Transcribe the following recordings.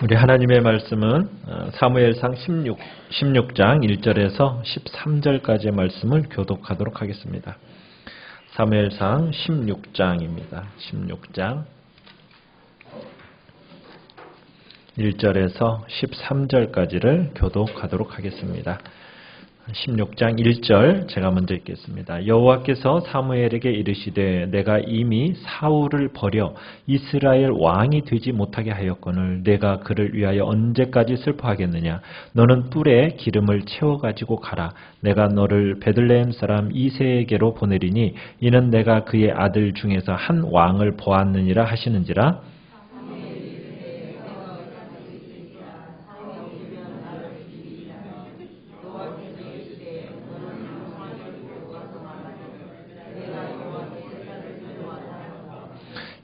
우리 하나님의 말씀은 사무엘상 16장 1절에서 13절까지의 말씀을 교독하도록 하겠습니다. 사무엘상 16장입니다. 16장 1절에서 13절까지를 교독하도록 하겠습니다. 16장 1절 제가 먼저 읽겠습니다. 여호와께서 사무엘에게 이르시되 내가 이미 사울을 버려 이스라엘 왕이 되지 못하게 하였거늘 내가 그를 위하여 언제까지 슬퍼하겠느냐. 너는 뿔에 기름을 채워가지고 가라. 내가 너를 베들레헴 사람 이새에게로 보내리니 이는 내가 그의 아들 중에서 한 왕을 보았느니라 하시는지라.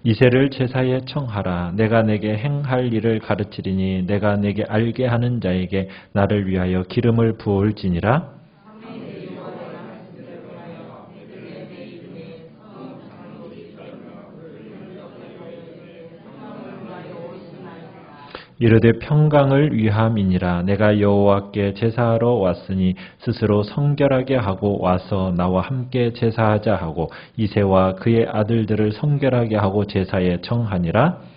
이새를 제사에 청하라. 내가 내게 행할 일을 가르치리니 내가 내게 알게 하는 자에게 나를 위하여 기름을 부을지니라. 이르되 평강을 위함이니라. 내가 여호와께 제사하러 왔으니 스스로 성결하게 하고 와서 나와 함께 제사하자 하고 이새와 그의 아들들을 성결하게 하고 제사에 청하니라.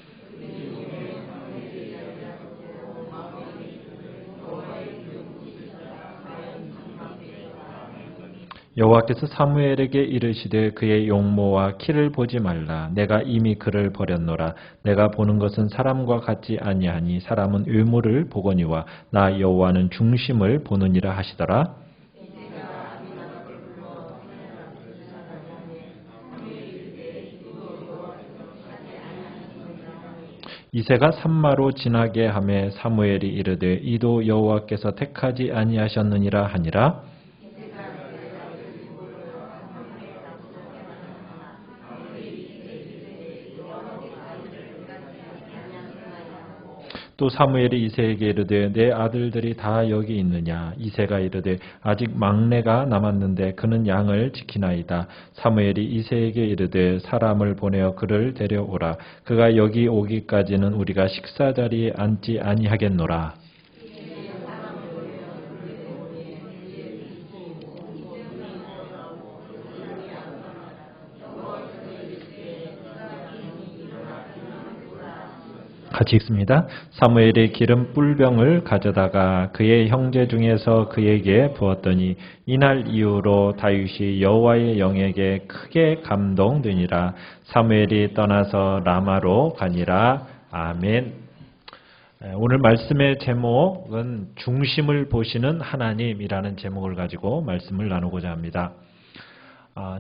여호와께서 사무엘에게 이르시되 그의 용모와 키를 보지 말라. 내가 이미 그를 버렸노라. 내가 보는 것은 사람과 같지 아니하니 사람은 외모를 보거니와 나 여호와는 중심을 보느니라 하시더라. 이새가 산마로 지나게 하매 사무엘이 이르되 이도 여호와께서 택하지 아니하셨느니라 하니라. 또 사무엘이 이새에게 이르되 내 아들들이 다 여기 있느냐. 이새가 이르되 아직 막내가 남았는데 그는 양을 지키나이다. 사무엘이 이새에게 이르되 사람을 보내어 그를 데려오라. 그가 여기 오기까지는 우리가 식사 자리에 앉지 아니하겠노라. 같이 읽습니다. 사무엘이 기름 뿔병을 가져다가 그의 형제 중에서 그에게 부었더니 이날 이후로 다윗이 여호와의 영에게 크게 감동되니라. 사무엘이 떠나서 라마로 가니라. 아멘. 오늘 말씀의 제목은 중심을 보시는 하나님이라는 제목을 가지고 말씀을 나누고자 합니다.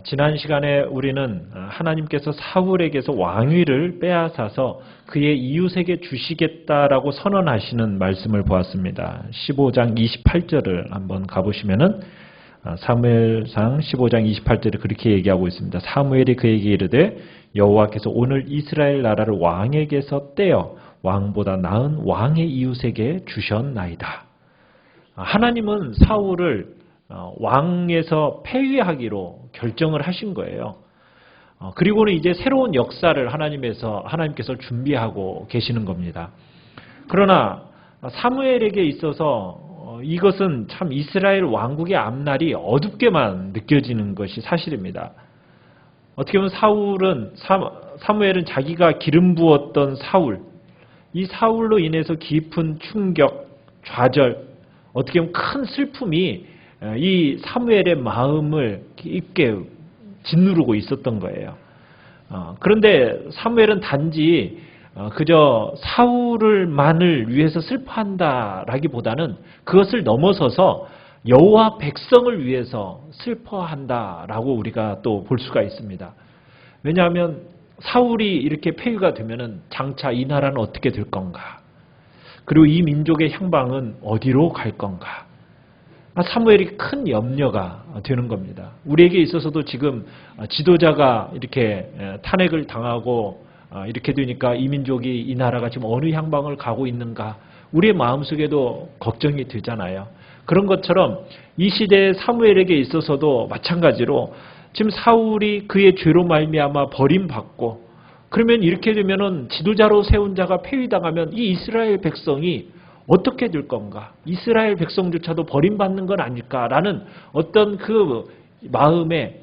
지난 시간에 우리는 하나님께서 사울에게서 왕위를 빼앗아서 그의 이웃에게 주시겠다라고 선언하시는 말씀을 보았습니다. 15장 28절을 한번 가보시면은 사무엘상 15장 28절에 그렇게 얘기하고 있습니다. 사무엘이 그에게 이르되 여호와께서 오늘 이스라엘 나라를 왕에게서 떼어 왕보다 나은 왕의 이웃에게 주셨나이다. 하나님은 사울을 왕에서 폐위하기로 결정을 하신 거예요. 그리고는 이제 새로운 역사를 하나님께서 준비하고 계시는 겁니다. 그러나 사무엘에게 있어서 이것은 참 이스라엘 왕국의 앞날이 어둡게만 느껴지는 것이 사실입니다. 어떻게 보면 사무엘은 자기가 기름 부었던 사울, 이 사울로 인해서 깊은 충격, 좌절, 어떻게 보면 큰 슬픔이 이 사무엘의 마음을 깊게 짓누르고 있었던 거예요. 그런데 사무엘은 단지 그저 사울을만을 위해서 슬퍼한다라기보다는 그것을 넘어서서 여호와 백성을 위해서 슬퍼한다라고 우리가 또 볼 수가 있습니다. 왜냐하면 사울이 이렇게 폐위가 되면은 장차 이 나라는 어떻게 될 건가? 그리고 이 민족의 향방은 어디로 갈 건가? 사무엘이 큰 염려가 되는 겁니다. 우리에게 있어서도 지금 지도자가 이렇게 탄핵을 당하고 이렇게 되니까 이 민족이 이 나라가 지금 어느 향방을 가고 있는가 우리의 마음속에도 걱정이 되잖아요. 그런 것처럼 이 시대의 사무엘에게 있어서도 마찬가지로 지금 사울이 그의 죄로 말미암아 버림받고 그러면 이렇게 되면은 지도자로 세운 자가 폐위당하면 이 이스라엘 백성이 어떻게 될 건가? 이스라엘 백성조차도 버림받는 건 아닐까라는 어떤 그 마음에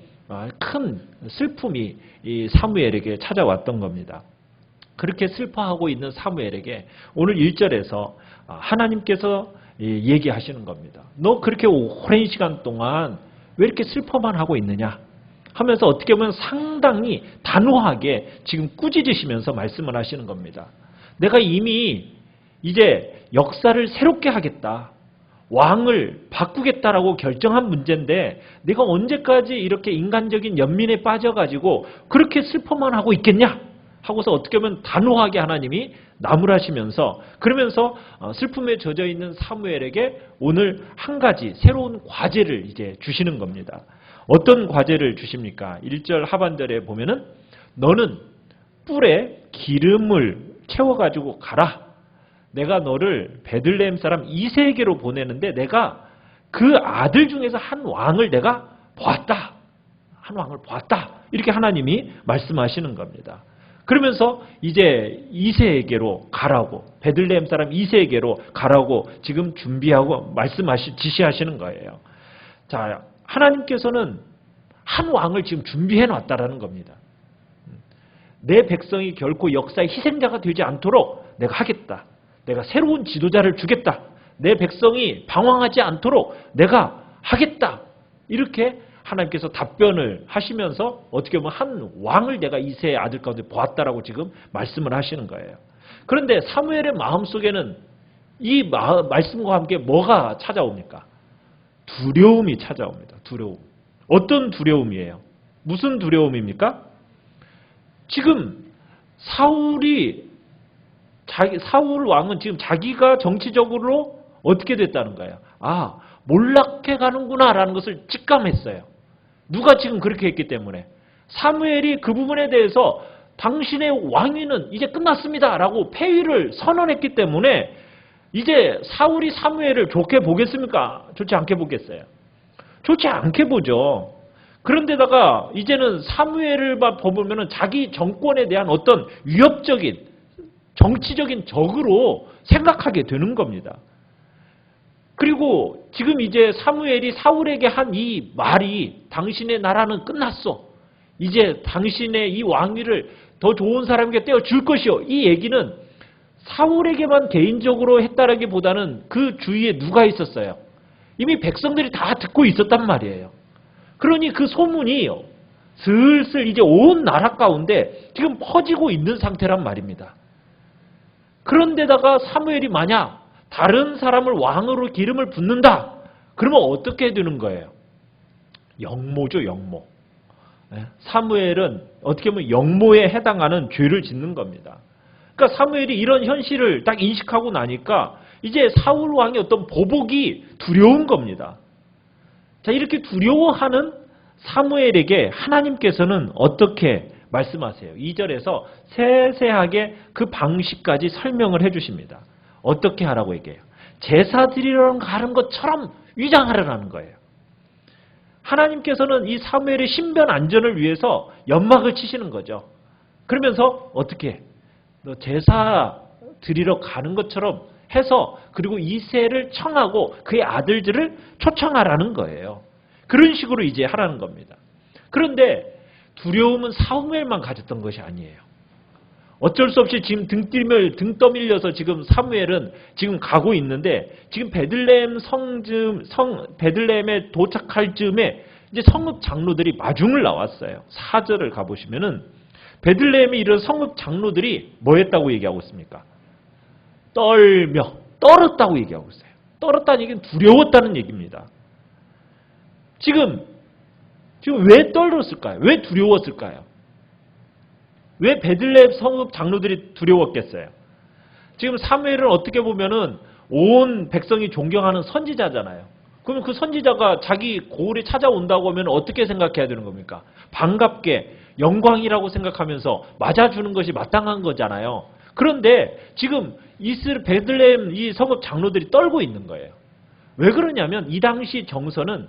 큰 슬픔이 이 사무엘에게 찾아왔던 겁니다. 그렇게 슬퍼하고 있는 사무엘에게 오늘 1절에서 하나님께서 얘기하시는 겁니다. 너 그렇게 오랜 시간 동안 왜 이렇게 슬퍼만 하고 있느냐? 하면서 어떻게 보면 상당히 단호하게 지금 꾸짖으시면서 말씀을 하시는 겁니다. 내가 이미 이제 역사를 새롭게 하겠다. 왕을 바꾸겠다라고 결정한 문제인데 내가 언제까지 이렇게 인간적인 연민에 빠져가지고 그렇게 슬퍼만 하고 있겠냐? 하고서 어떻게 보면 단호하게 하나님이 나무라시면서 그러면서 슬픔에 젖어 있는 사무엘에게 오늘 한 가지 새로운 과제를 이제 주시는 겁니다. 어떤 과제를 주십니까? 1절 하반절에 보면은 너는 뿔에 기름을 채워가지고 가라. 내가 너를 베들레헴 사람 이세에게로 보내는데 내가 그 아들 중에서 한 왕을 내가 보았다. 한 왕을 보았다. 이렇게 하나님이 말씀하시는 겁니다. 그러면서 이제 이세에게로 가라고 베들레헴 사람 이세에게로 가라고 지금 준비하고 지시하시는 거예요. 자, 하나님께서는 한 왕을 지금 준비해 놨다라는 겁니다. 내 백성이 결코 역사의 희생자가 되지 않도록 내가 하겠다. 내가 새로운 지도자를 주겠다. 내 백성이 방황하지 않도록 내가 하겠다. 이렇게 하나님께서 답변을 하시면서 어떻게 보면 한 왕을 내가 이새의 아들 가운데 보았다라고 지금 말씀을 하시는 거예요. 그런데 사무엘의 마음속에는 이 말씀과 함께 뭐가 찾아옵니까? 두려움이 찾아옵니다. 두려움. 어떤 두려움이에요? 무슨 두려움입니까? 지금 사울 왕은 지금 자기가 정치적으로 어떻게 됐다는 거예요? 몰락해 가는구나라는 것을 직감했어요. 누가 지금 그렇게 했기 때문에. 사무엘이 그 부분에 대해서 당신의 왕위는 이제 끝났습니다라고 폐위를 선언했기 때문에 이제 사울이 사무엘을 좋게 보겠습니까? 좋지 않게 보겠어요? 좋지 않게 보죠. 그런데다가 이제는 사무엘을 보면은 자기 정권에 대한 어떤 위협적인 정치적인 적으로 생각하게 되는 겁니다. 그리고 지금 이제 사무엘이 사울에게 한 이 말이 당신의 나라는 끝났어. 이제 당신의 이 왕위를 더 좋은 사람에게 떼어줄 것이요. 이 얘기는 사울에게만 개인적으로 했다라기보다는 그 주위에 누가 있었어요? 이미 백성들이 다 듣고 있었단 말이에요. 그러니 그 소문이 슬슬 이제 온 나라 가운데 지금 퍼지고 있는 상태란 말입니다. 그런데다가 사무엘이 만약 다른 사람을 왕으로 기름을 붓는다. 그러면 어떻게 되는 거예요? 역모죠, 역모. 사무엘은 어떻게 보면 역모에 해당하는 죄를 짓는 겁니다. 그러니까 사무엘이 이런 현실을 딱 인식하고 나니까 이제 사울 왕의 어떤 보복이 두려운 겁니다. 자, 이렇게 두려워하는 사무엘에게 하나님께서는 어떻게 말씀하세요? 2절에서 세세하게 그 방식까지 설명을 해주십니다. 어떻게 하라고 얘기해요? 제사 드리러 가는 것처럼 위장하라는 거예요. 하나님께서는 이 사무엘의 신변 안전을 위해서 연막을 치시는 거죠. 그러면서 어떻게 해? 너 제사 드리러 가는 것처럼 해서 그리고 이새를 청하고 그의 아들들을 초청하라는 거예요. 그런 식으로 이제 하라는 겁니다. 그런데 두려움은 사무엘만 가졌던 것이 아니에요. 어쩔 수 없이 지금 등 떠밀려서 지금 사무엘은 지금 가고 있는데 지금 베들레헴에 도착할 즈음에 이제 성읍 장로들이 마중을 나왔어요. 4절을 가보시면은 베들레헴에 이런 성읍 장로들이 뭐 했다고 얘기하고 있습니까? 떨었다고 얘기하고 있어요. 떨었다는 얘기는 두려웠다는 얘기입니다. 지금 왜 떨었을까요? 왜 두려웠을까요? 왜 베들레헴 성읍 장로들이 두려웠겠어요? 지금 사무엘은 어떻게 보면은 온 백성이 존경하는 선지자잖아요. 그러면 그 선지자가 자기 고을에 찾아온다고 하면 어떻게 생각해야 되는 겁니까? 반갑게 영광이라고 생각하면서 맞아주는 것이 마땅한 거잖아요. 그런데 지금 베들레헴 이 성읍 장로들이 떨고 있는 거예요. 왜 그러냐면 이 당시 정서는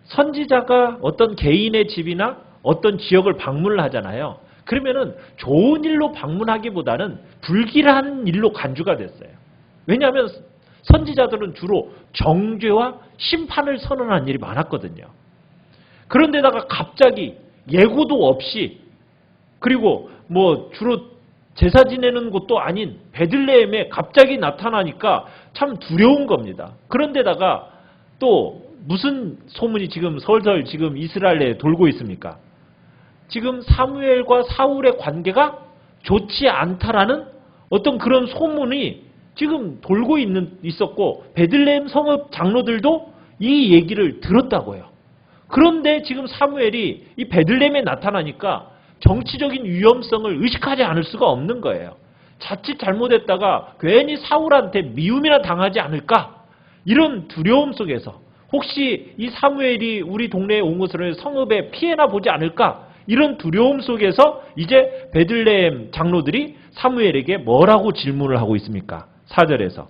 선지자가 어떤 개인의 집이나 어떤 지역을 방문을 하잖아요. 그러면은 좋은 일로 방문하기보다는 불길한 일로 간주가 됐어요. 왜냐하면 선지자들은 주로 정죄와 심판을 선언한 일이 많았거든요. 그런데다가 갑자기 예고도 없이, 그리고 뭐 주로 제사 지내는 곳도 아닌 베들레헴에 갑자기 나타나니까 참 두려운 겁니다. 그런데다가 또 무슨 소문이 지금 설설 지금 이스라엘에 돌고 있습니까? 지금 사무엘과 사울의 관계가 좋지 않다라는 어떤 그런 소문이 지금 돌고 있었고, 베들레헴 성읍 장로들도 이 얘기를 들었다고요. 그런데 지금 사무엘이 이 베들레헴에 나타나니까 정치적인 위험성을 의식하지 않을 수가 없는 거예요. 자칫 잘못했다가 괜히 사울한테 미움이나 당하지 않을까? 이런 두려움 속에서 혹시 이 사무엘이 우리 동네에 온 것으로 성읍에 피해나 보지 않을까? 이런 두려움 속에서 이제 베들레헴 장로들이 사무엘에게 뭐라고 질문을 하고 있습니까? 4절에서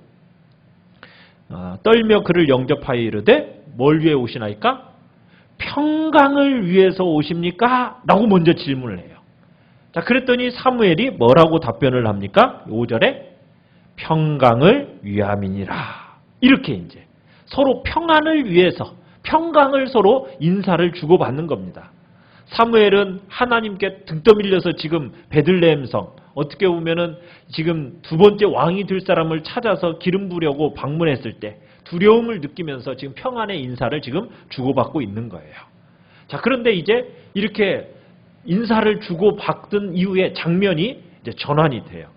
떨며 그를 영접하여 이르되 뭘 위해 오시나이까? 평강을 위해서 오십니까? 라고 먼저 질문을 해요. 자, 그랬더니 사무엘이 뭐라고 답변을 합니까? 5절에 평강을 위함이니라. 이렇게 이제 서로 평안을 위해서 평강을 서로 인사를 주고받는 겁니다. 사무엘은 하나님께 등 떠밀려서 지금 베들레헴 성, 어떻게 보면은 지금 두 번째 왕이 될 사람을 찾아서 기름 부려고 방문했을 때 두려움을 느끼면서 지금 평안의 인사를 지금 주고받고 있는 거예요. 자, 그런데 이제 이렇게 인사를 주고받은 이후에 장면이 이제 전환이 돼요.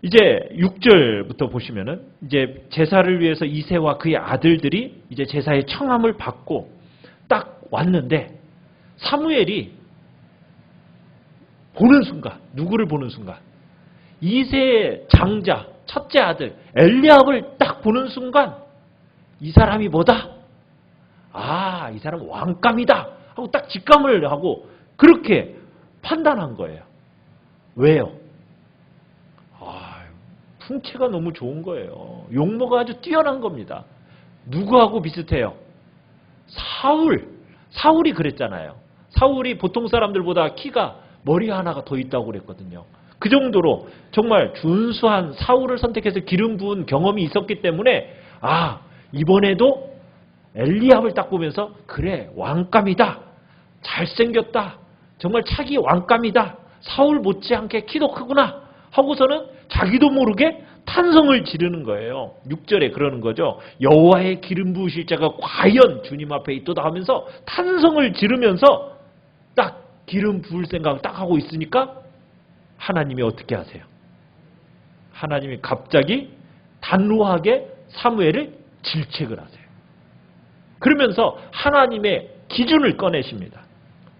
이제 6절부터 보시면은 이제 제사를 위해서 이새와 그의 아들들이 이제 제사의 청함을 받고 딱 왔는데 사무엘이 보는 순간, 누구를 보는 순간, 이새의 장자, 첫째 아들 엘리압을 딱 보는 순간 이 사람이 뭐다? 아, 이 사람 왕감이다 하고 딱 직감을 하고 그렇게 판단한 거예요. 왜요? 풍채가 너무 좋은 거예요. 용모가 아주 뛰어난 겁니다. 누구하고 비슷해요? 사울이 그랬잖아요. 사울이 보통 사람들보다 키가 머리 하나가 더 있다고 그랬거든요. 그 정도로 정말 준수한 사울을 선택해서 기름 부은 경험이 있었기 때문에 이번에도 엘리압을 딱 보면서 그래, 왕감이다. 잘생겼다. 정말 차기 왕감이다. 사울 못지않게 키도 크구나 하고서는 자기도 모르게 탄성을 지르는 거예요. 6절에 그러는 거죠. 여호와의 기름 부으실 자가 과연 주님 앞에 있도다 하면서 탄성을 지르면서 딱 기름 부을 생각을 딱 하고 있으니까 하나님이 어떻게 하세요? 하나님이 갑자기 단호하게 사무엘을 질책을 하세요. 그러면서 하나님의 기준을 꺼내십니다.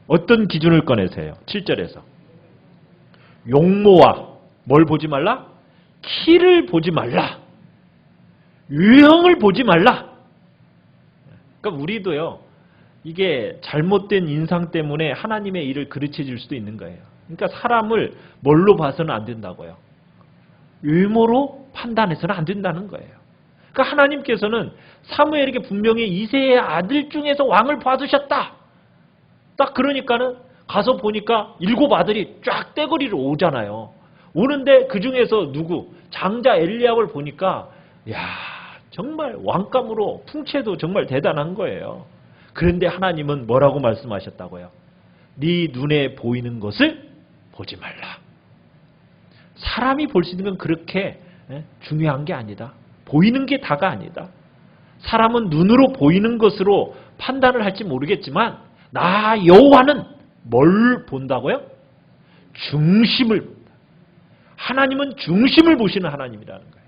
어떤 기준을 꺼내세요? 7절에서 용모와 뭘 보지 말라? 키를 보지 말라. 유형을 보지 말라. 그러니까 우리도요, 이게 잘못된 인상 때문에 하나님의 일을 그르쳐질 수도 있는 거예요. 그러니까 사람을 뭘로 봐서는 안 된다고요. 외모로 판단해서는 안 된다는 거예요. 그러니까 하나님께서는 사무엘에게 분명히 이새의 아들 중에서 왕을 받으셨다. 딱 그러니까는 가서 보니까 7 아들이 쫙 떼거리로 오잖아요. 오는데 그 중에서 누구? 장자 엘리압을 보니까 정말 왕감으로 풍채도 정말 대단한 거예요. 그런데 하나님은 뭐라고 말씀하셨다고요? 네 눈에 보이는 것을 보지 말라. 사람이 볼 수 있는 건 그렇게 중요한 게 아니다. 보이는 게 다가 아니다. 사람은 눈으로 보이는 것으로 판단을 할지 모르겠지만 나 여호와는 뭘 본다고요? 중심을 본다. 하나님은 중심을 보시는 하나님이라는 거예요.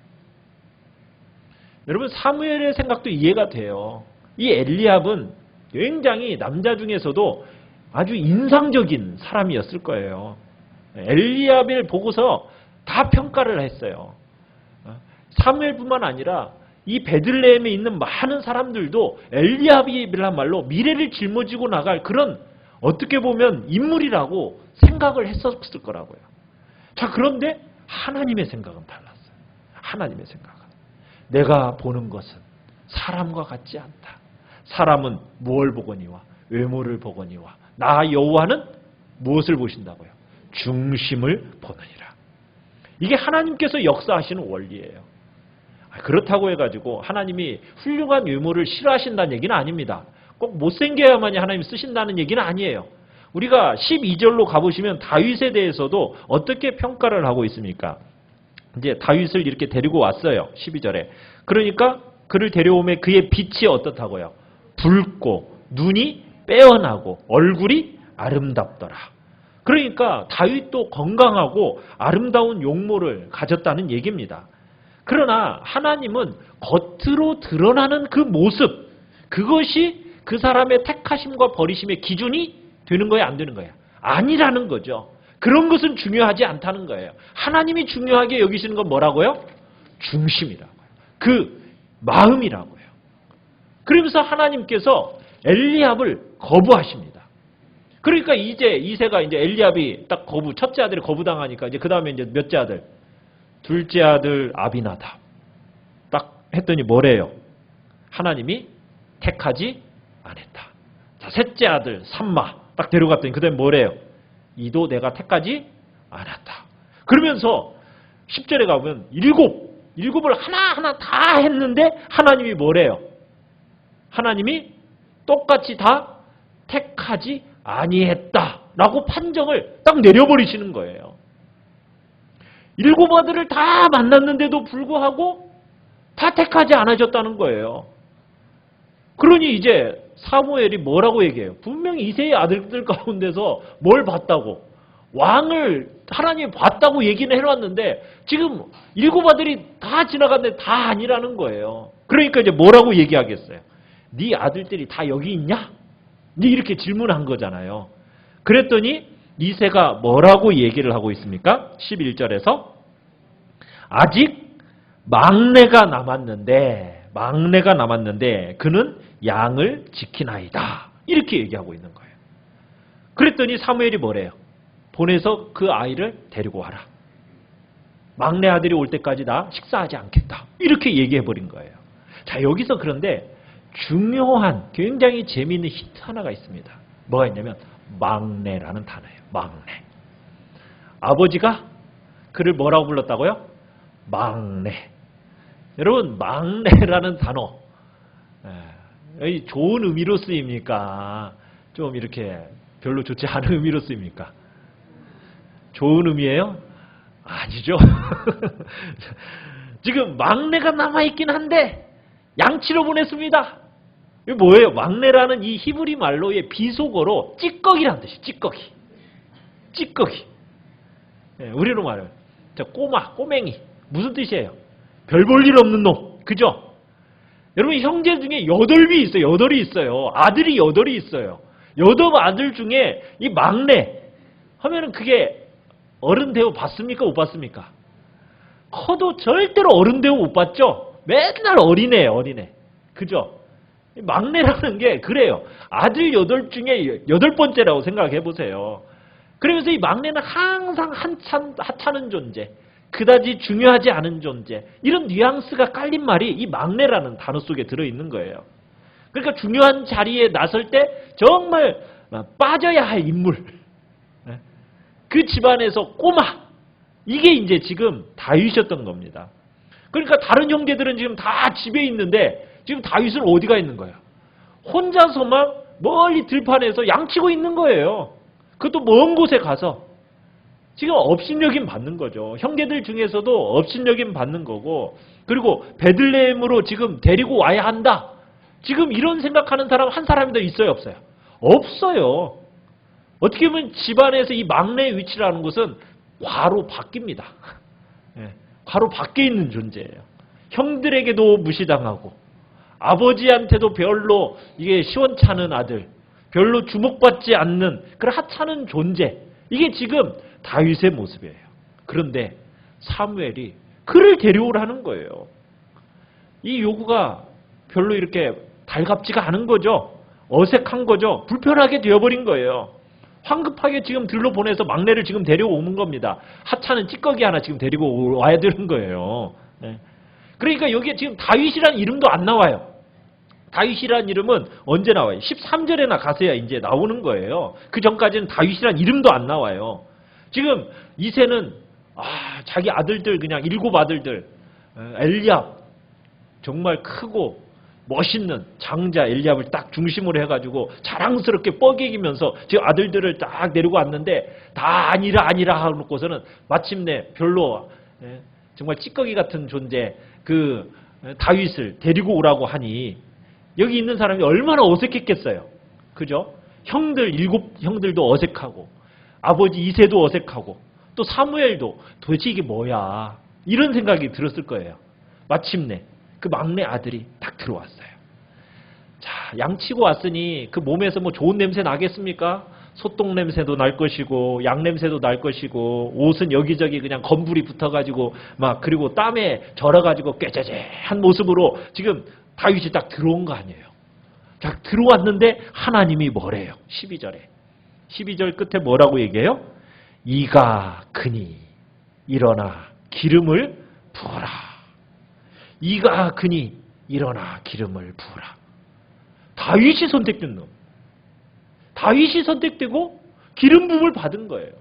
여러분, 사무엘의 생각도 이해가 돼요. 이 엘리압은 굉장히 남자 중에서도 아주 인상적인 사람이었을 거예요. 엘리압을 보고서 다 평가를 했어요. 사무엘뿐만 아니라 이 베들레헴에 있는 많은 사람들도 엘리압이란 말로 미래를 짊어지고 나갈 그런 어떻게 보면 인물이라고 생각을 했었을 거라고요. 자, 그런데 하나님의 생각은 달랐어요. 하나님의 생각은 내가 보는 것은 사람과 같지 않다. 사람은 무엇을 보거니와 외모를 보거니와 나 여호와는 무엇을 보신다고요? 중심을 보느니라. 이게 하나님께서 역사하시는 원리예요. 그렇다고 해가지고 하나님이 훌륭한 유모를 싫어하신다는 얘기는 아닙니다. 꼭 못생겨야만이 하나님 쓰신다는 얘기는 아니에요. 우리가 12절로 가보시면 다윗에 대해서도 어떻게 평가를 하고 있습니까? 이제 다윗을 이렇게 데리고 왔어요. 12절에. 그러니까 그를 데려오매 그의 빛이 어떻다고요? 붉고 눈이 빼어나고 얼굴이 아름답더라. 그러니까 다윗도 건강하고 아름다운 용모를 가졌다는 얘기입니다. 그러나 하나님은 겉으로 드러나는 그 모습, 그것이 그 사람의 택하심과 버리심의 기준이 되는 거야, 안 되는 거야? 아니라는 거죠. 그런 것은 중요하지 않다는 거예요. 하나님이 중요하게 여기시는 건 뭐라고요? 중심이라고요. 그 마음이라고요. 그러면서 하나님께서 엘리압을 거부하십니다. 그러니까 이제 이새가 이제 엘리압이 딱 첫째 아들이 거부당하니까 이제 그 다음에 이제 몇째 아들? 둘째 아들 아비나답. 딱 했더니 뭐래요? 하나님이 택하지 않았다. 자, 셋째 아들 삼마 딱 데려갔더니 그 다음에 뭐래요? 이도 내가 택하지 않았다. 그러면서 10절에 가보면 일곱을 하나하나 다 했는데 하나님이 뭐래요? 하나님이 똑같이 다 택하지 아니했다라고 판정을 딱 내려버리시는 거예요. 7 아들을 다 만났는데도 불구하고 다 택하지 않아졌다는 거예요. 그러니 이제 사무엘이 뭐라고 얘기해요? 분명히 이새의 아들들 가운데서 뭘 봤다고? 왕을 하나님이 봤다고 얘기는 해놨는데 지금 7 아들이 다 지나갔는데 다 아니라는 거예요. 그러니까 이제 뭐라고 얘기하겠어요? 네 아들들이 다 여기 있냐? 네 이렇게 질문한 거잖아요. 그랬더니 이새가 뭐라고 얘기를 하고 있습니까? 11절에서 아직 막내가 남았는데 그는 양을 지키나이다. 이렇게 얘기하고 있는 거예요. 그랬더니 사무엘이 뭐래요? 보내서 그 아이를 데리고 와라. 막내 아들이 올 때까지 나 식사하지 않겠다. 이렇게 얘기해버린 거예요. 자, 여기서 그런데 중요한 굉장히 재미있는 힌트 하나가 있습니다. 뭐가 있냐면 막내라는 단어예요. 막내. 아버지가 그를 뭐라고 불렀다고요? 막내. 여러분, 막내라는 단어 좋은 의미로 쓰입니까? 좀 이렇게 별로 좋지 않은 의미로 쓰입니까? 좋은 의미예요? 아니죠. 지금 막내가 남아있긴 한데 양치로 보냈습니다. 이게 뭐예요? 막내라는 이 히브리 말로의 비속어로 찌꺼기라는 뜻이에요. 찌꺼기. 네, 우리로 말하면 꼬맹이. 무슨 뜻이에요? 별 볼 일 없는 놈. 그죠? 여러분, 형제 중에 8이 있어요. 아들이 8이 있어요. 8 아들 중에 이 막내 하면은 그게 어른 대우 받습니까? 못 받습니까? 커도 절대로 어른 대우 못 받죠? 맨날 어린애. 그죠? 막내라는 게 그래요. 아들 8 중에 8번째라고 생각해 보세요. 그러면서 이 막내는 항상 하찮은 존재, 그다지 중요하지 않은 존재, 이런 뉘앙스가 깔린 말이 이 막내라는 단어 속에 들어있는 거예요. 그러니까 중요한 자리에 나설 때 정말 빠져야 할 인물, 그 집안에서 꼬마, 이게 이제 지금 다윗이었던 겁니다. 그러니까 다른 형제들은 지금 다 집에 있는데 지금 다윗은 어디가 있는 거예요? 혼자서만 멀리 들판에서 양치고 있는 거예요. 그것도 먼 곳에 가서 지금 업신여김 받는 거죠. 형제들 중에서도 업신여김 받는 거고, 그리고 베들레헴으로 지금 데리고 와야 한다. 지금 이런 생각하는 사람 한 사람이 더 있어요, 없어요? 없어요. 어떻게 보면 집안에서 이 막내의 위치라는 것은 과로 바뀝니다. 과로 밖에 있는 존재예요. 형들에게도 무시당하고 아버지한테도 별로 이게 시원찮은 아들, 별로 주목받지 않는 그런 하찮은 존재, 이게 지금 다윗의 모습이에요. 그런데 사무엘이 그를 데려오라는 거예요. 이 요구가 별로 이렇게 달갑지가 않은 거죠. 어색한 거죠. 불편하게 되어버린 거예요. 황급하게 지금 들로 보내서 막내를 지금 데려오는 겁니다. 하찮은 찌꺼기 하나 지금 데리고 와야 되는 거예요. 그러니까 여기에 지금 다윗이라는 이름도 안 나와요. 다윗이라는 이름은 언제 나와요? 13절에나 가서야 이제 나오는 거예요. 그 전까지는 다윗이라는 이름도 안 나와요. 지금 이새는 자기 아들들 그냥 7 아들들 엘리압 정말 크고 멋있는 장자 엘리압을 딱 중심으로 해가지고 자랑스럽게 뻐개기면서 지금 아들들을 딱 데리고 왔는데 다 아니라 하고서는 마침내 별로 정말 찌꺼기 같은 존재 그 다윗을 데리고 오라고 하니 여기 있는 사람이 얼마나 어색했겠어요. 그죠? 형들 7 형들도 어색하고 아버지 이새도 어색하고 또 사무엘도 도대체 이게 뭐야 이런 생각이 들었을 거예요. 마침내 그 막내 아들이 딱 들어왔어요. 자, 양치고 왔으니 그 몸에서 뭐 좋은 냄새 나겠습니까? 소똥 냄새도 날 것이고 양 냄새도 날 것이고 옷은 여기저기 그냥 검불이 붙어가지고 막 그리고 땀에 절어가지고 꾀죄죄한 모습으로 지금 다윗이 딱 들어온 거 아니에요. 딱 들어왔는데 하나님이 뭐래요? 12절 끝에 뭐라고 얘기해요? 이가 그니 일어나 기름을 부어라. 이가 그니 일어나 기름을 부어라. 다윗이 선택된 놈. 다윗이 선택되고 기름 부음을 받은 거예요.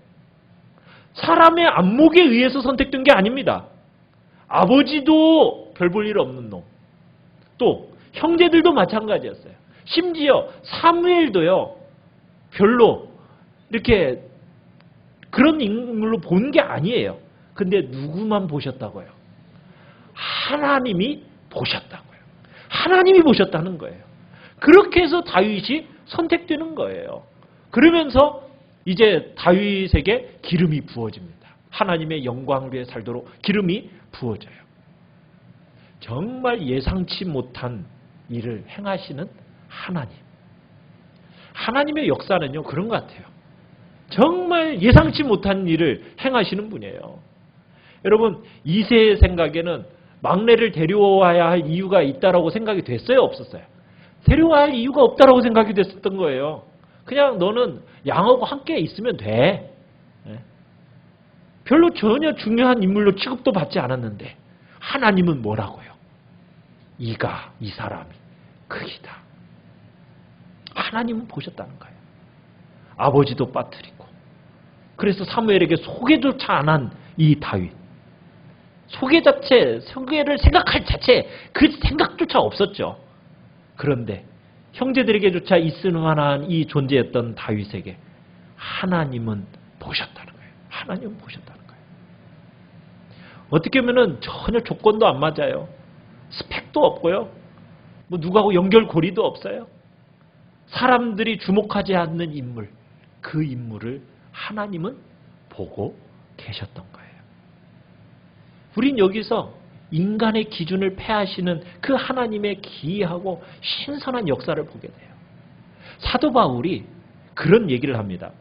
사람의 안목에 의해서 선택된 게 아닙니다. 아버지도 별 볼 일 없는 놈. 또 형제들도 마찬가지였어요. 심지어 사무엘도요. 별로 이렇게 그런 인물로 본 게 아니에요. 근데 누구만 보셨다고요? 하나님이 보셨다고요. 하나님이 보셨다는 거예요. 그렇게 해서 다윗이 선택되는 거예요. 그러면서 이제 다윗에게 기름이 부어집니다. 하나님의 영광에 살도록 기름이 부어져요. 정말 예상치 못한 일을 행하시는 하나님. 하나님의 역사는요 그런 것 같아요. 정말 예상치 못한 일을 행하시는 분이에요. 여러분 이새의 생각에는 막내를 데려와야 할 이유가 있다라고 생각이 됐어요? 없었어요? 데려와야 할 이유가 없다라고 생각이 됐었던 거예요. 그냥 너는 양하고 함께 있으면 돼. 별로 전혀 중요한 인물로 취급도 받지 않았는데 하나님은 뭐라고요? 이 사람이 크기다. 하나님은 보셨다는 거예요. 아버지도 빠뜨리고 그래서 사무엘에게 소개조차 안 한 이 다윗. 소개를 생각할 자체 그 생각조차 없었죠. 그런데 형제들에게조차 있을 만한 이 존재였던 다윗에게 하나님은 보셨다는 거예요. 하나님은 보셨다는 거예요. 어떻게 보면 전혀 조건도 안 맞아요. 스펙도 없고요. 뭐 누구하고 연결고리도 없어요. 사람들이 주목하지 않는 인물, 그 인물을 하나님은 보고 계셨던 거예요. 우린 여기서 인간의 기준을 폐하시는 그 하나님의 기이하고 신선한 역사를 보게 돼요. 사도 바울이 그런 얘기를 합니다.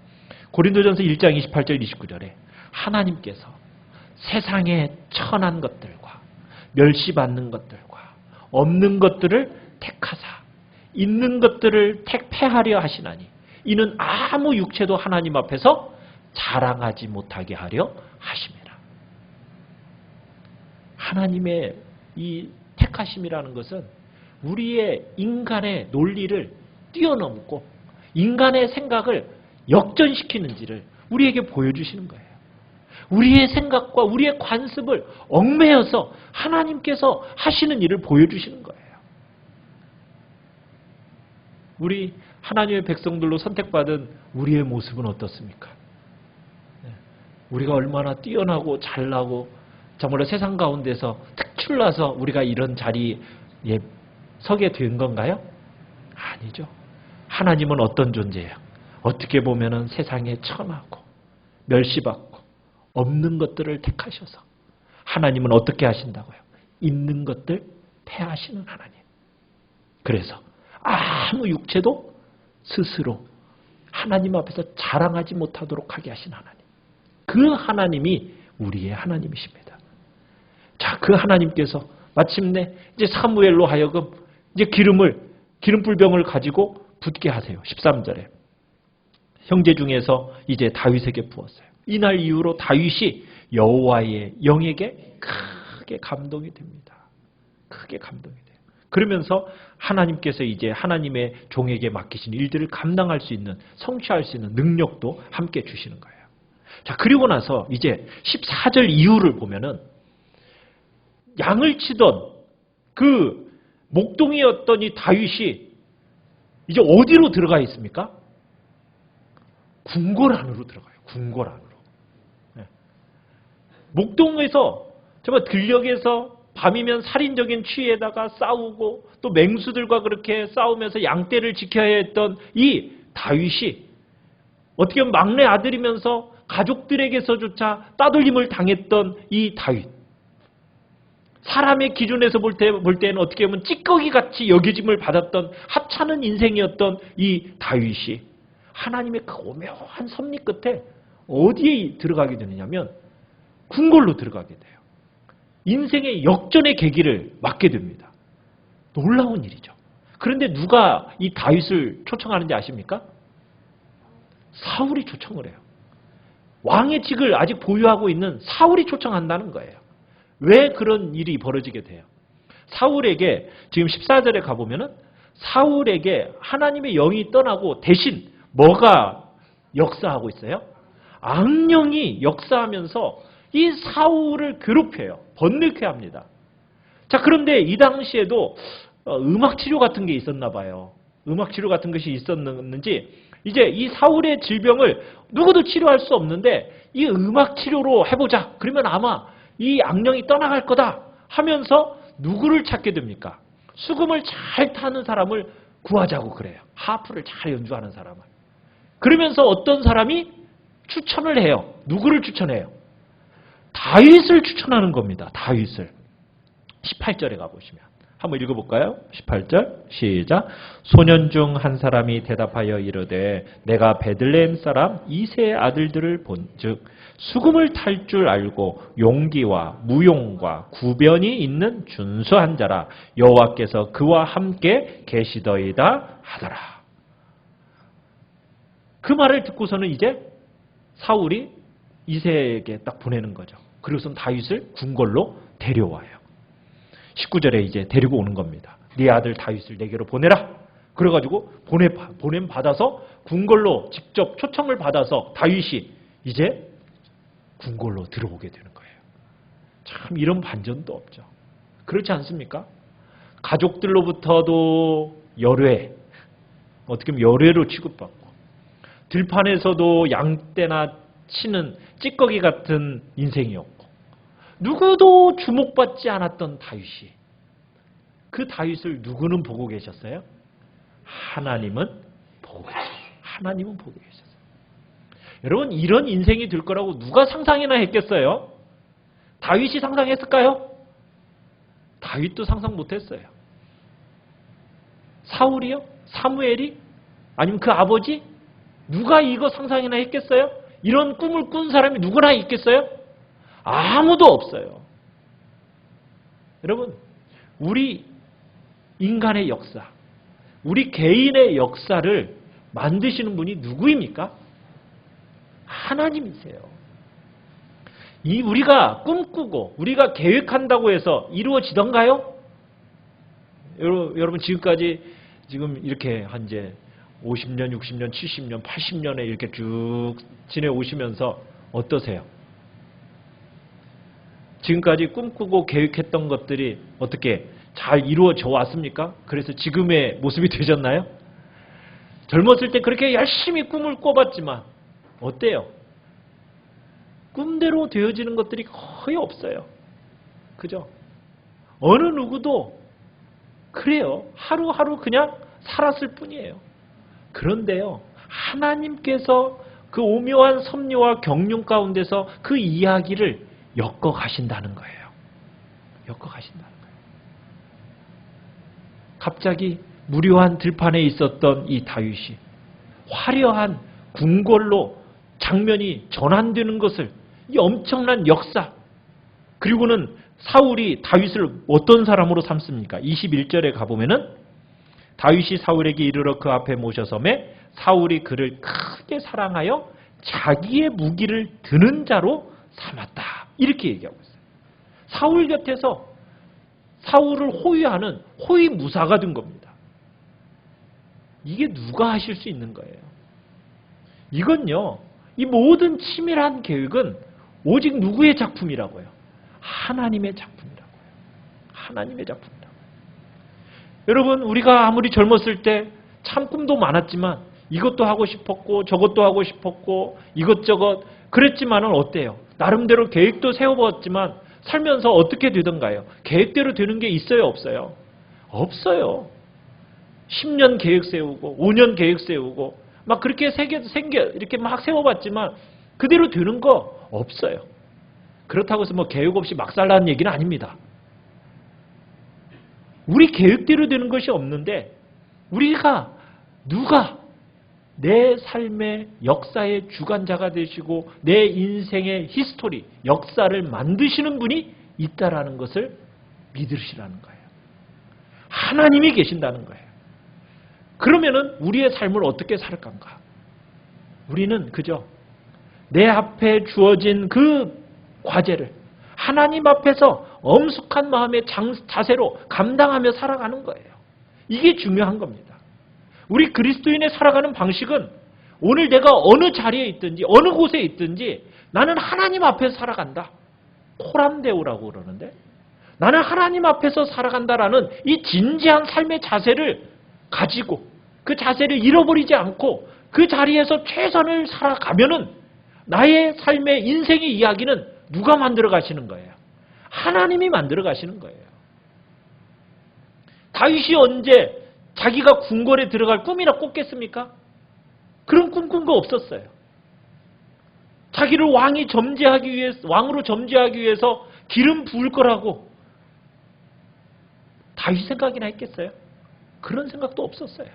고린도전서 1장 28절 29절에 하나님께서 세상에 천한 것들과 멸시받는 것들과 없는 것들을 택하사 있는 것들을 택폐하려 하시나니 이는 아무 육체도 하나님 앞에서 자랑하지 못하게 하려 하심이라. 하나님의 이 택하심이라는 것은 우리의 인간의 논리를 뛰어넘고 인간의 생각을 역전시키는지를 우리에게 보여주시는 거예요. 우리의 생각과 우리의 관습을 얽매여서 하나님께서 하시는 일을 보여주시는 거예요. 우리 하나님의 백성들로 선택받은 우리의 모습은 어떻습니까? 우리가 얼마나 뛰어나고 잘나고 정말로 세상 가운데서 특출나서 우리가 이런 자리에 서게 된 건가요? 아니죠. 하나님은 어떤 존재예요? 어떻게 보면은 세상에 천하고 멸시받고 없는 것들을 택하셔서 하나님은 어떻게 하신다고요? 있는 것들 폐하시는 하나님. 그래서 아무 육체도 스스로 하나님 앞에서 자랑하지 못하도록 하게 하신 하나님. 그 하나님이 우리의 하나님이십니다. 자, 그 하나님께서 마침내 이제 사무엘로 하여금 이제 기름불병을 가지고 붓게 하세요. 13절에. 형제 중에서 이제 다윗에게 부었어요. 이날 이후로 다윗이 여호와의 영에게 크게 감동이 됩니다. 크게 감동이 돼요. 그러면서 하나님께서 이제 하나님의 종에게 맡기신 일들을 감당할 수 있는, 성취할 수 있는 능력도 함께 주시는 거예요. 자, 그리고 나서 이제 14절 이후를 보면은 양을 치던 그 목동이었던 이 다윗이 이제 어디로 들어가 있습니까? 궁궐 안으로 들어가요. 궁궐 안으로. 네. 목동에서 정말 들녘에서 밤이면 살인적인 취에다가 싸우고 또 맹수들과 그렇게 싸우면서 양떼를 지켜야 했던 이 다윗이 어떻게 보면 막내 아들이면서 가족들에게서조차 따돌림을 당했던 이 다윗. 사람의 기준에서 볼 때는 어떻게 보면 찌꺼기같이 여겨짐을 받았던 하찮은 인생이었던 이 다윗이 하나님의 그 오묘한 섭리 끝에 어디에 들어가게 되느냐면 궁궐로 들어가게 돼요. 인생의 역전의 계기를 맞게 됩니다. 놀라운 일이죠. 그런데 누가 이 다윗을 초청하는지 아십니까? 사울이 초청을 해요. 왕의 직을 아직 보유하고 있는 사울이 초청한다는 거예요. 왜 그런 일이 벌어지게 돼요? 사울에게 지금 14절에 가보면은 사울에게 하나님의 영이 떠나고 대신 뭐가 역사하고 있어요? 악령이 역사하면서 이 사울을 괴롭혀요. 번뇌케 합니다. 자, 그런데 이 당시에도 음악치료 같은 게 있었나 봐요. 음악치료 같은 것이 있었는지 이제 이 사울의 질병을 누구도 치료할 수 없는데 이 음악치료로 해보자. 그러면 아마 이 악령이 떠나갈 거다 하면서 누구를 찾게 됩니까? 수금을 잘 타는 사람을 구하자고 그래요. 하프를 잘 연주하는 사람을. 그러면서 어떤 사람이 추천을 해요. 누구를 추천해요? 다윗을 추천하는 겁니다. 다윗을. 18절에 가보시면 한번 읽어볼까요? 18절 시작. 소년 중 한 사람이 대답하여 이르되 내가 베들레헴 사람 이새의 아들들을 본즉 수금을 탈 줄 알고 용기와 무용과 구변이 있는 준수한 자라 여호와께서 그와 함께 계시더이다 하더라. 그 말을 듣고서는 이제 사울이 이새에게 딱 보내는 거죠. 그리고선 다윗을 궁궐로 데려와요. 19절에 이제 데리고 오는 겁니다. 네 아들 다윗을 내게로 보내라. 그래가지고 보냄 받아서 궁궐로 직접 초청을 받아서 다윗이 이제 궁궐로 들어오게 되는 거예요. 참 이런 반전도 없죠. 그렇지 않습니까? 가족들로부터도 열외, 어떻게 보면 열외로 취급받고 들판에서도 양떼나 치는 찌꺼기 같은 인생이었고 누구도 주목받지 않았던 다윗이 그 다윗을 누구는 보고 계셨어요? 하나님은 보고 계셨어요. 하나님은 보고 계셨어요. 여러분 이런 인생이 될 거라고 누가 상상이나 했겠어요? 다윗이 상상했을까요? 다윗도 상상 못했어요. 사울이요? 사무엘이? 아니면 그 아버지? 누가 이거 상상이나 했겠어요? 이런 꿈을 꾼 사람이 누구나 있겠어요? 아무도 없어요. 여러분, 우리 인간의 역사, 우리 개인의 역사를 만드시는 분이 누구입니까? 하나님이세요. 이 우리가 꿈꾸고 우리가 계획한다고 해서 이루어지던가요? 여러분 지금까지 지금 이렇게 한 이제 50년, 60년, 70년, 80년에 이렇게 쭉 지내오시면서 어떠세요? 지금까지 꿈꾸고 계획했던 것들이 어떻게 잘 이루어져 왔습니까? 그래서 지금의 모습이 되셨나요? 젊었을 때 그렇게 열심히 꿈을 꿔봤지만 어때요? 꿈대로 되어지는 것들이 거의 없어요. 그죠? 어느 누구도 그래요. 하루하루 그냥 살았을 뿐이에요. 그런데요, 하나님께서 그 오묘한 섭리와 경륜 가운데서 그 이야기를 엮어 가신다는 거예요. 엮어 가신다는 거예요. 갑자기 무료한 들판에 있었던 이 다윗이 화려한 궁궐로 장면이 전환되는 것을, 이 엄청난 역사, 그리고는 사울이 다윗을 어떤 사람으로 삼습니까? 21절에 가보면은 다윗이 사울에게 이르러 그 앞에 모셔서매 사울이 그를 크게 사랑하여 자기의 무기를 드는 자로 삼았다. 이렇게 얘기하고 있어요. 사울 곁에서 사울을 호위하는 호위무사가 된 겁니다. 이게 누가 하실 수 있는 거예요? 이건요, 이 모든 치밀한 계획은 오직 누구의 작품이라고요? 하나님의 작품이라고요. 하나님의 작품이라고요. 여러분, 우리가 아무리 젊었을 때 참 꿈도 많았지만 이것도 하고 싶었고 저것도 하고 싶었고 이것저것 그랬지만은 어때요? 나름대로 계획도 세워봤지만 살면서 어떻게 되던가요? 계획대로 되는 게 있어요, 없어요? 없어요. 10년 계획 세우고 5년 계획 세우고 막 그렇게 이렇게 막 세워봤지만 그대로 되는 거 없어요. 그렇다고 해서 뭐 계획 없이 막 살라는 얘기는 아닙니다. 우리 계획대로 되는 것이 없는데 누가 내 삶의 역사의 주관자가 되시고 내 인생의 히스토리, 역사를 만드시는 분이 있다라는 것을 믿으시라는 거예요. 하나님이 계신다는 거예요. 그러면은 우리의 삶을 어떻게 살 건가? 우리는 그저 내 앞에 주어진 그 과제를 하나님 앞에서 엄숙한 마음의 자세로 감당하며 살아가는 거예요. 이게 중요한 겁니다. 우리 그리스도인의 살아가는 방식은 오늘 내가 어느 자리에 있든지 어느 곳에 있든지 나는 하나님 앞에서 살아간다. 코람데오라고 그러는데 나는 하나님 앞에서 살아간다라는 이 진지한 삶의 자세를 가지고 그 자세를 잃어버리지 않고 그 자리에서 최선을 살아가면은 나의 삶의 인생의 이야기는 누가 만들어 가시는 거예요? 하나님이 만들어 가시는 거예요. 다윗이 언제 자기가 궁궐에 들어갈 꿈이나 꿨겠습니까? 그런 꿈 꾼 거 없었어요. 자기를 왕으로 점지하기 위해서 기름 부을 거라고 다윗 생각이나 했겠어요? 그런 생각도 없었어요.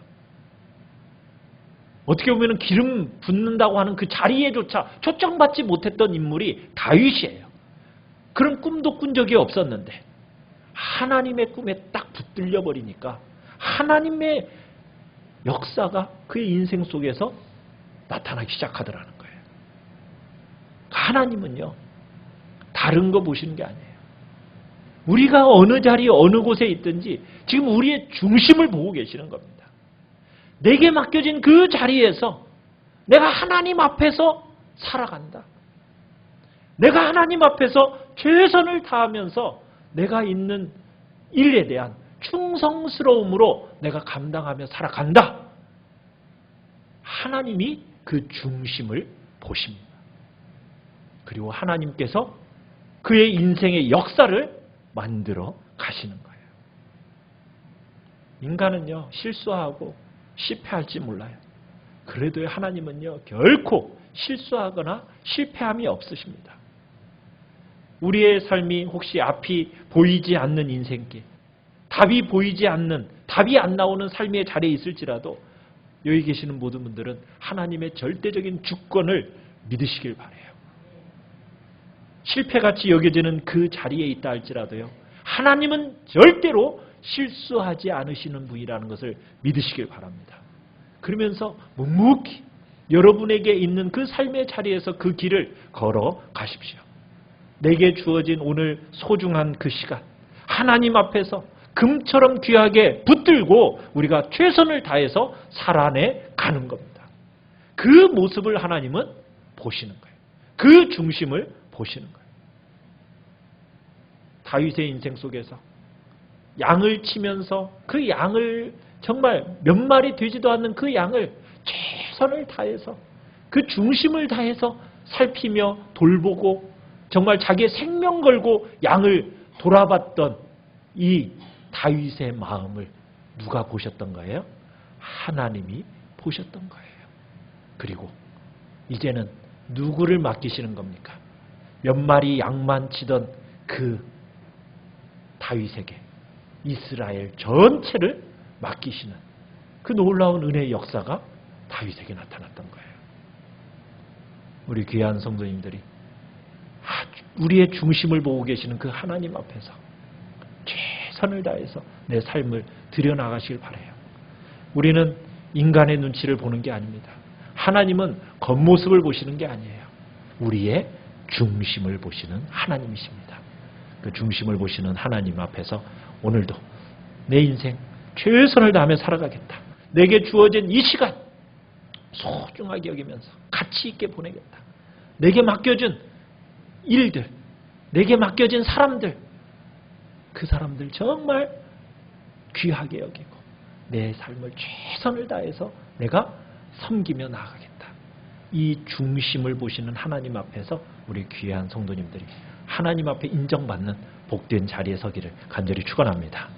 어떻게 보면 기름 붓는다고 하는 그 자리에조차 초청받지 못했던 인물이 다윗이에요. 그런 꿈도 꾼 적이 없었는데 하나님의 꿈에 딱 붙들려 버리니까 하나님의 역사가 그의 인생 속에서 나타나기 시작하더라는 거예요. 하나님은요, 다른 거 보시는 게 아니에요. 우리가 어느 자리에 어느 곳에 있든지 지금 우리의 중심을 보고 계시는 겁니다. 내게 맡겨진 그 자리에서 내가 하나님 앞에서 살아간다. 내가 하나님 앞에서 최선을 다하면서 내가 있는 일에 대한 충성스러움으로 내가 감당하며 살아간다. 하나님이 그 중심을 보십니다. 그리고 하나님께서 그의 인생의 역사를 만들어 가시는 거예요. 인간은요, 실수하고 실패할지 몰라요. 그래도 하나님은요, 결코 실수하거나 실패함이 없으십니다. 우리의 삶이 혹시 앞이 보이지 않는 인생길, 답이 보이지 않는, 답이 안 나오는 삶의 자리에 있을지라도 여기 계시는 모든 분들은 하나님의 절대적인 주권을 믿으시길 바라요. 실패같이 여겨지는 그 자리에 있다 할지라도요, 하나님은 절대로 실수하지 않으시는 분이라는 것을 믿으시길 바랍니다. 그러면서 묵묵히 여러분에게 있는 그 삶의 자리에서 그 길을 걸어 가십시오. 내게 주어진 오늘 소중한 그 시간, 하나님 앞에서 금처럼 귀하게 붙들고 우리가 최선을 다해서 살아내 가는 겁니다. 그 모습을 하나님은 보시는 거예요. 그 중심을 보시는 거예요. 다윗의 인생 속에서 양을 치면서 그 양을 정말 몇 마리 되지도 않는 그 양을 최선을 다해서 그 중심을 다해서 살피며 돌보고 정말 자기의 생명 걸고 양을 돌아봤던 이 다윗의 마음을 누가 보셨던 거예요? 하나님이 보셨던 거예요. 그리고 이제는 누구를 맡기시는 겁니까? 몇 마리 양만 치던 그 다윗에게 이스라엘 전체를 맡기시는 그 놀라운 은혜의 역사가 다윗에게 나타났던 거예요. 우리 귀한 성도님들이 우리의 중심을 보고 계시는 그 하나님 앞에서 최선을 다해서 내 삶을 들여나가시길 바라요. 우리는 인간의 눈치를 보는 게 아닙니다. 하나님은 겉모습을 보시는 게 아니에요. 우리의 중심을 보시는 하나님이십니다. 그 중심을 보시는 하나님 앞에서 오늘도 내 인생 최선을 다하며 살아가겠다. 내게 주어진 이 시간 소중하게 여기면서 가치 있게 보내겠다. 내게 맡겨준 일들, 내게 맡겨진 사람들, 그 사람들 정말 귀하게 여기고 내 삶을 최선을 다해서 내가 섬기며 나아가겠다. 이 중심을 보시는 하나님 앞에서 우리 귀한 성도님들이 하나님 앞에 인정받는 복된 자리에 서기를 간절히 축원합니다.